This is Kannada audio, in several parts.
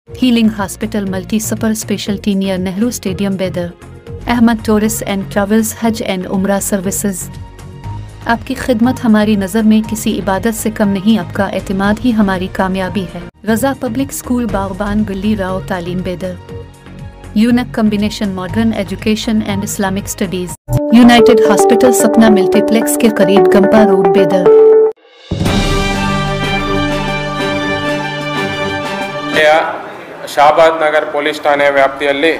Healing Hospital Multi Super Specialty near Nehru Stadium Bedar. Ahmad Tourists and Travels Hajj and Umrah Services. आपकी खिदमत हमारी नज़र में किसी इबादत से कम नहीं, आपका एतमाद ही हमारी कामयाबी है। रज़ा पब्लिक स्कूल बागबान बिल्ली राव तालीम बेदर। यूनक combination modern education and Islamic studies. United hospital सपना मल्टीप्लेक्स के करीब गंपा रोड बेदर। ಶಹಾಬಾದ್ ನಗರ್ ಪೊಲೀಸ್ ಠಾಣೆ ವ್ಯಾಪ್ತಿಯಲ್ಲಿ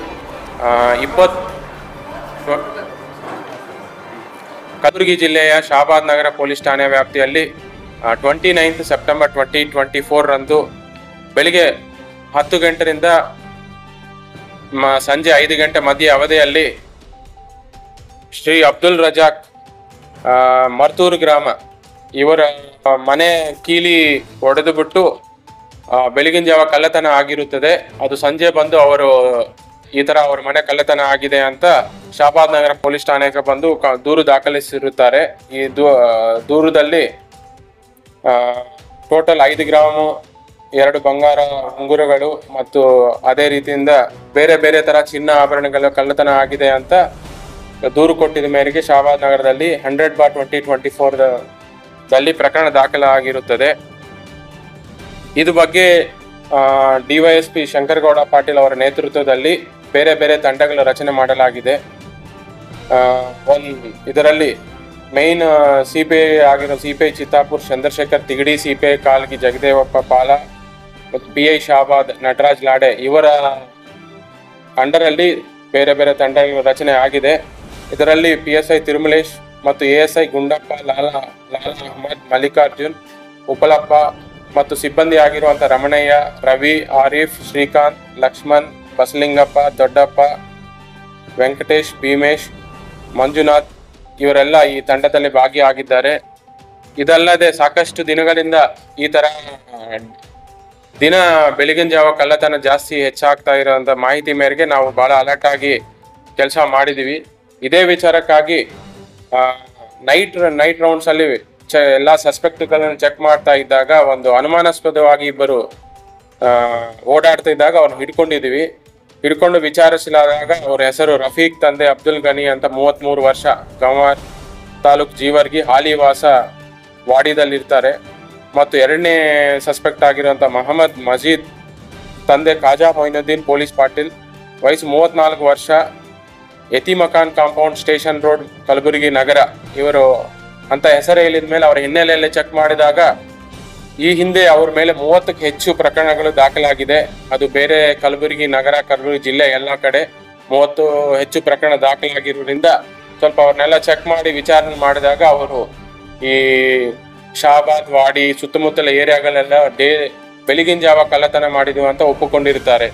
ಕಲಬುರಗಿ ಜಿಲ್ಲೆಯ ಶಹಾಬಾದ್ ನಗರ ಪೊಲೀಸ್ ಠಾಣೆ ವ್ಯಾಪ್ತಿಯಲ್ಲಿ 29 ಸೆಪ್ಟೆಂಬರ್ 2024 ರಂದು ಬೆಳಿಗ್ಗೆ 10 ಗಂಟೆಯಿಂದ ಸಂಜೆ 5 ಗಂಟೆ ಮಧ್ಯೆ ಅವಧಿಯಲ್ಲಿ ಶ್ರೀ ಅಬ್ದುಲ್ ರಜಾಕ್ ಮರ್ತೂರು ಗ್ರಾಮ ಇವರ ಮನೆ ಕೀಲಿ ಒಡೆದು ಬಿಟ್ಟು ಬೆಳಗಿನ ಜಾವ ಕಳ್ಳತನ ಆಗಿರುತ್ತದೆ. ಅದು ಸಂಜೆ ಬಂದು ಅವರು ಈ ತರ ಅವ್ರ ಮನೆ ಕಳ್ಳತನ ಆಗಿದೆ ಅಂತ ಶಹಾಬಾದ್ ನಗರ ಪೊಲೀಸ್ ಠಾಣೆಗೆ ಬಂದು ದೂರು ದಾಖಲಿಸಿರುತ್ತಾರೆ. ಈ ದೂರದಲ್ಲಿ ಟೋಟಲ್ 5 ಗ್ರಾಮು 2 ಬಂಗಾರ ಉಂಗುರಗಳು ಮತ್ತು ಅದೇ ರೀತಿಯಿಂದ ಬೇರೆ ಬೇರೆ ತರ ಚಿನ್ನ ಆಭರಣಗಳು ಕಳ್ಳತನ ಆಗಿದೆ ಅಂತ ದೂರು ಕೊಟ್ಟಿದ ಮೇರೆಗೆ ಶಹಾಬಾದ್ ನಗರದಲ್ಲಿ 100/2024 ದಲ್ಲಿ ಪ್ರಕರಣ ದಾಖಲಾಗಿರುತ್ತದೆ. ಇದು ಬಗ್ಗೆ ಡಿವೈಎಸ್ಪಿ ಶಂಕರಗೌಡ ಪಾಟೀಲ್ ಅವರ ನೇತೃತ್ವದಲ್ಲಿ ಬೇರೆ ಬೇರೆ ತಂಡಗಳ ರಚನೆ ಮಾಡಲಾಗಿದೆ. ಇದರಲ್ಲಿ ಮೇನ್ ಸಿಪಿಐ ಆಗಿರೋ ಸಿಪಿಐ ಚಿತ್ತಾಪುರ್ ಚಂದ್ರಶೇಖರ್ ತಿಗಡಿ, ಸಿಪಿಐ ಕಾಲ್ಗಿ ಜಗದೇವಪ್ಪ ಪಾಲ ಮತ್ತು PI ಶಹಾಬಾದ್ ನಟರಾಜ್ ಲಾಡೆ ಇವರ ಅಂಡರಲ್ಲಿ ಬೇರೆ ಬೇರೆ ತಂಡಗಳ ರಚನೆ ಆಗಿದೆ. ಇದರಲ್ಲಿ PSI ತಿರುಮಲೇಶ್ ಮತ್ತು ASI ಗುಂಡಪ್ಪ, ಲಾಲಾ ಅಹಮದ್, ಮಲ್ಲಿಕಾರ್ಜುನ್, ಉಪಲಪ್ಪ ಮತ್ತು ಸಿಬ್ಬಂದಿ ಆಗಿರುವಂಥ ರಮಣಯ್ಯ, ರವಿ, ಆರಿಫ್, ಶ್ರೀಕಾಂತ್, ಲಕ್ಷ್ಮಣ್, ಬಸಲಿಂಗಪ್ಪ, ದೊಡ್ಡಪ್ಪ, ವೆಂಕಟೇಶ್, ಭೀಮೇಶ್, ಮಂಜುನಾಥ್ ಇವರೆಲ್ಲ ಈ ತಂಡದಲ್ಲಿ ಭಾಗಿಯಾಗಿದ್ದಾರೆ. ಇದಲ್ಲದೆ ಸಾಕಷ್ಟು ದಿನಗಳಿಂದ ಈ ತರ ದಿನ ಬೆಳಗಿನ ಜಾವ ಕಳ್ಳತನ ಜಾಸ್ತಿ ಹೆಚ್ಚಾಗ್ತಾ ಇರೋಂಥ ಮಾಹಿತಿ ಮೇರೆಗೆ ನಾವು ಬಹಳ ಅಲರ್ಟ್ ಆಗಿ ಕೆಲಸ ಮಾಡಿದೀವಿ. ಇದೇ ವಿಚಾರಕ್ಕಾಗಿ ನೈಟ್ ರೌಂಡ್ಸ್ ಅಲ್ಲಿ ಎಲ್ಲ ಸಸ್ಪೆಕ್ಟ್ಗಳನ್ನು ಚೆಕ್ ಮಾಡ್ತಾ ಇದ್ದಾಗ ಒಂದು ಅನುಮಾನಾಸ್ಪದವಾಗಿ ಇಬ್ಬರು ಓಡಾಡ್ತಾ ಇದ್ದಾಗ ಅವ್ರನ್ನ ಹಿಡ್ಕೊಂಡು ವಿಚಾರಿಸಲಾದಾಗ ಅವ್ರ ಹೆಸರು ರಫೀಕ್, ತಂದೆ ಅಬ್ದುಲ್ ಗನಿ ಅಂತ 33 ವರ್ಷ, ಗಂವಾರ್ ತಾಲೂಕ್ ಜೀವರ್ಗಿ, ಹಾಲಿ ವಾಸ ವಾಡಿದಲ್ಲಿರ್ತಾರೆ. ಮತ್ತು ಎರಡನೇ ಸಸ್ಪೆಕ್ಟ್ ಆಗಿರುವಂಥ ಮೊಹಮ್ಮದ್ ಮಜೀದ್, ತಂದೆ ಖಾಜಾ ಮೊಯಿನುದ್ದೀನ್ ಪೊಲೀಸ್ ಪಾಟೀಲ್, ವಯಸ್ಸು 34 ವರ್ಷ, ಯತಿಮಕಾನ್ ಕಾಂಪೌಂಡ್, ಸ್ಟೇಷನ್ ರೋಡ್, ಕಲಬುರಗಿ ನಗರ ಇವರು ಅಂತ ಹೆಸರು ಹೇಳಿದ ಮೇಲೆ ಅವರ ಹಿನ್ನೆಲೆಯಲ್ಲಿ ಚೆಕ್ ಮಾಡಿದಾಗ ಈ ಹಿಂದೆ ಅವ್ರ ಮೇಲೆ 30ಕ್ಕೂ ಹೆಚ್ಚು ಪ್ರಕರಣಗಳು ದಾಖಲಾಗಿದೆ. ಅದು ಬೇರೆ ಕಲಬುರಗಿ ನಗರ, ಕಲಬುರಗಿ ಜಿಲ್ಲೆ ಎಲ್ಲ ಕಡೆ 30 ಹೆಚ್ಚು ಪ್ರಕರಣ ದಾಖಲಾಗಿರೋದ್ರಿಂದ ಸ್ವಲ್ಪ ಅವ್ರನ್ನೆಲ್ಲ ಚೆಕ್ ಮಾಡಿ ವಿಚಾರಣೆ ಮಾಡಿದಾಗ ಅವರು ಈ ಶಹಾಬಾದ್ ವಾಡಿ ಸುತ್ತಮುತ್ತಲ ಏರಿಯಾಗಳೆಲ್ಲ ಬೆಳಗಿನ ಜಾವ ಕಳ್ಳತನ ಮಾಡಿದ್ವು ಅಂತ ಒಪ್ಪಿಕೊಂಡಿರ್ತಾರೆ.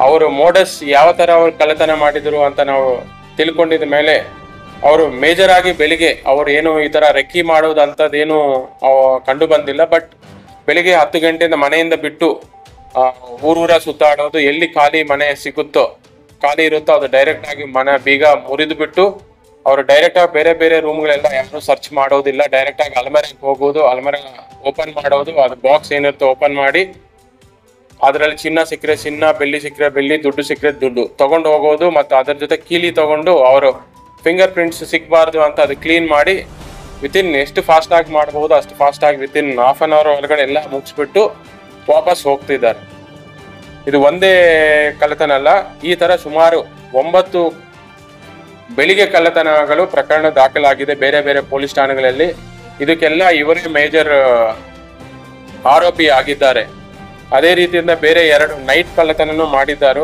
ಅವರು ಮೋಡಸ್ ಯಾವ ತರ ಅವ್ರು ಕಳ್ಳತನ ಮಾಡಿದ್ರು ಅಂತ ನಾವು ತಿಳ್ಕೊಂಡಿದ ಮೇಲೆ ಅವರು ಮೇಜರ್ ಆಗಿ ಬೆಳಿಗ್ಗೆ ಅವ್ರು ಏನು ಈ ತರ ರೆಕ್ಕಿ ಮಾಡೋದು ಅಂತದೇನು ಕಂಡು ಬಂದಿಲ್ಲ. ಬಟ್ ಬೆಳಿಗ್ಗೆ 10 ಗಂಟೆಯಿಂದ ಮನೆಯಿಂದ ಬಿಟ್ಟು ಊರೂರ ಸುತ್ತಾಡೋದು, ಎಲ್ಲಿ ಖಾಲಿ ಮನೆ ಸಿಗುತ್ತೋ ಖಾಲಿ ಇರುತ್ತೋ ಅದು ಡೈರೆಕ್ಟ್ ಆಗಿ ಮನೆ ಬೀಗ ಮುರಿದು ಬಿಟ್ಟು ಅವರು ಡೈರೆಕ್ಟ್ ಆಗಿ ಬೇರೆ ಬೇರೆ ರೂಮ್ಗಳೆಲ್ಲ ಯಾರು ಸರ್ಚ್ ಮಾಡೋದಿಲ್ಲ, ಡೈರೆಕ್ಟ್ ಆಗಿ ಅಲ್ಮರೆಗೆ ಹೋಗೋದು, ಅಲ್ಮರೆ ಓಪನ್ ಮಾಡೋದು, ಅದು ಬಾಕ್ಸ್ ಏನಿರುತ್ತೋ ಓಪನ್ ಮಾಡಿ ಅದರಲ್ಲಿ ಚಿನ್ನ ಸಿಕ್ಕರೆ ಚಿನ್ನ, ಬೆಳ್ಳಿ ಸಿಕ್ಕರೆ ಬೆಳ್ಳಿ, ದುಡ್ಡು ಸಿಕ್ಕರೆ ದುಡ್ಡು ತಗೊಂಡು ಹೋಗೋದು. ಮತ್ತು ಅದರ ಜೊತೆ ಕೀಲಿ ತಗೊಂಡು ಅವರು ಫಿಂಗರ್ ಪ್ರಿಂಟ್ಸ್ ಸಿಗಬಾರ್ದು ಅಂತ ಅದು ಕ್ಲೀನ್ ಮಾಡಿ ವಿತಿನ್ ಎಷ್ಟು ಫಾಸ್ಟ್ ಆಗಿ ಮಾಡಬಹುದು ಅಷ್ಟು ಫಾಸ್ಟ್ ಆಗಿ ವಿತಿನ್ ½ ಅನ್ ಅವರ್ ಒಳಗಡೆ ಎಲ್ಲ ಮುಗಿಸ್ಬಿಟ್ಟು ವಾಪಸ್ ಹೋಗ್ತಿದ್ದಾರೆ. ಇದು ಒಂದೇ ಕಳ್ಳತನ ಅಲ್ಲ, ಈ ತರ ಸುಮಾರು 9 ಬೆಳಿಗ್ಗೆ ಕಳ್ಳತನಗಳು ಪ್ರಕರಣ ದಾಖಲಾಗಿದೆ ಬೇರೆ ಬೇರೆ ಪೊಲೀಸ್ ಠಾಣೆಗಳಲ್ಲಿ. ಇದಕ್ಕೆಲ್ಲ ಇವರೇ ಮೇಜರ್ ಆರೋಪಿ ಆಗಿದ್ದಾರೆ. ಅದೇ ರೀತಿಯಿಂದ ಬೇರೆ 2 ನೈಟ್ ಕಳ್ಳತನೂ ಮಾಡಿದ್ದಾರೆ.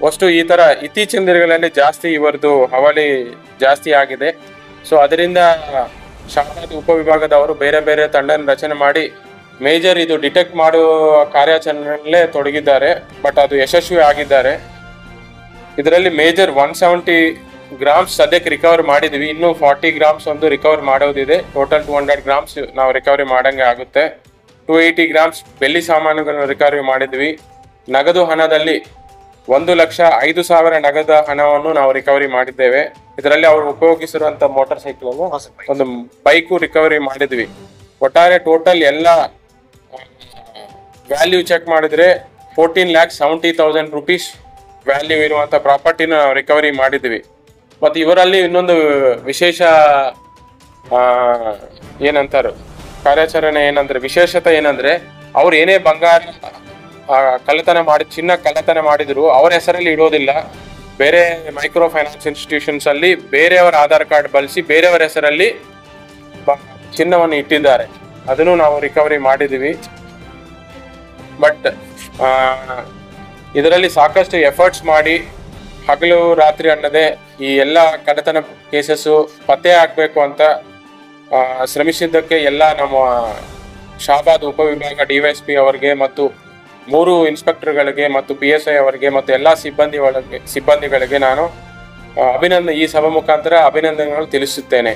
ಅಷ್ಟು ಈ ತರ ಇತ್ತೀಚಿನ ದಿನಗಳಲ್ಲಿ ಜಾಸ್ತಿ ಇವರದು ಹವಾಲಿ ಜಾಸ್ತಿ ಆಗಿದೆ. ಸೊ ಅದರಿಂದ ಶಹಾಬಾದ್ ಉಪವಿಭಾಗದವರು ಬೇರೆ ಬೇರೆ ತಂಡ ರಚನೆ ಮಾಡಿ ಮೇಜರ್ ಇದು ಡಿಟೆಕ್ಟ್ ಮಾಡುವ ಕಾರ್ಯಾಚರಣೆಯಲ್ಲೇ ತೊಡಗಿದ್ದಾರೆ. ಬಟ್ ಅದು ಯಶಸ್ವಿ ಆಗಿದ್ದಾರೆ. ಇದರಲ್ಲಿ ಮೇಜರ್ 170 ಗ್ರಾಮ್ಸ್ ಸದ್ಯಕ್ಕೆ ರಿಕವರ್ ಮಾಡಿದ್ವಿ. ಇನ್ನೂ 40 ಗ್ರಾಮ್ಸ್ ಒಂದು ರಿಕವರ್ ಮಾಡೋದಿದೆ. ಟೋಟಲ್ 200 ಗ್ರಾಮ್ಸ್ ನಾವು ರಿಕವರಿ ಮಾಡಂಗೆ ಆಗುತ್ತೆ. 280 ಗ್ರಾಮ್ಸ್ ಬೆಳ್ಳಿ ಸಾಮಾನುಗಳನ್ನು ರಿಕವರಿ ಮಾಡಿದ್ವಿ. ನಗದು ಹಣದಲ್ಲಿ 1,05,000 ನಗದು ಹಣವನ್ನು ನಾವು ರಿಕವರಿ ಮಾಡಿದ್ದೇವೆ. ಇದರಲ್ಲಿ ಅವರು ಉಪಯೋಗಿಸಿರುವಂತ ಮೋಟಾರ್ ಸೈಕಲ್ ಒಂದು ಬೈಕು ರಿಕವರಿ ಮಾಡಿದ್ವಿ. ಒಟ್ಟಾರೆ ಟೋಟಲ್ ಎಲ್ಲ ವ್ಯಾಲ್ಯೂ ಚೆಕ್ ಮಾಡಿದ್ರೆ 14,70,000 ರೂಪೀಸ್ ವ್ಯಾಲ್ಯೂ ಇರುವಂಥ ಪ್ರಾಪರ್ಟಿನ ನಾವು ರಿಕವರಿ ಮಾಡಿದ್ವಿ. ಮತ್ತು ಇವರಲ್ಲಿ ಇನ್ನೊಂದು ವಿಶೇಷ ಏನಂತಾರೆ ಕಾರ್ಯಾಚರಣೆ ಏನಂದ್ರೆ ವಿಶೇಷತೆ ಏನಂದ್ರೆ ಅವ್ರು ಏನೇ ಬಂಗಾರ ಚಿನ್ನ ಕಳ್ಳತನ ಮಾಡಿದ್ರು ಅವ್ರ ಹೆಸರಲ್ಲಿ ಇಡೋದಿಲ್ಲ. ಬೇರೆ ಮೈಕ್ರೋ ಫೈನಾನ್ಸ್ ಇನ್ಸ್ಟಿಟ್ಯೂಷನ್ಸ್ ಅಲ್ಲಿ ಬೇರೆಯವರ ಆಧಾರ್ ಕಾರ್ಡ್ ಬಳಸಿ ಬೇರೆಯವರ ಹೆಸರಲ್ಲಿ ಚಿನ್ನವನ್ನು ಇಟ್ಟಿದ್ದಾರೆ. ಅದನ್ನು ನಾವು ರಿಕವರಿ ಮಾಡಿದ್ದೀವಿ. ಬಟ್ ಇದರಲ್ಲಿ ಸಾಕಷ್ಟು ಎಫರ್ಟ್ಸ್ ಮಾಡಿ ಹಗಲು ರಾತ್ರಿ ಅನ್ನದೇ ಈ ಎಲ್ಲ ಕಳ್ಳತನ ಕೇಸಸ್ಸು ಪತ್ತೆ ಆಗಬೇಕು ಅಂತ ಶ್ರಮಿಸಿದ್ದಕ್ಕೆ ಎಲ್ಲ ನಮ್ಮ ಶಾಬಾದ್ ಉಪವಿಭಾಗ DYSP ಅವರಿಗೆ ಮತ್ತು 3 ಇನ್ಸ್ಪೆಕ್ಟರ್ಗಳಿಗೆ ಮತ್ತು PSI ಅವರಿಗೆ ಮತ್ತು ಎಲ್ಲ ಸಿಬ್ಬಂದಿಗಳಿಗೆ ನಾನು ಈ ಸಭಾ ಮುಖಾಂತರ ಅಭಿನಂದನೆಗಳು ತಿಳಿಸುತ್ತೇನೆ.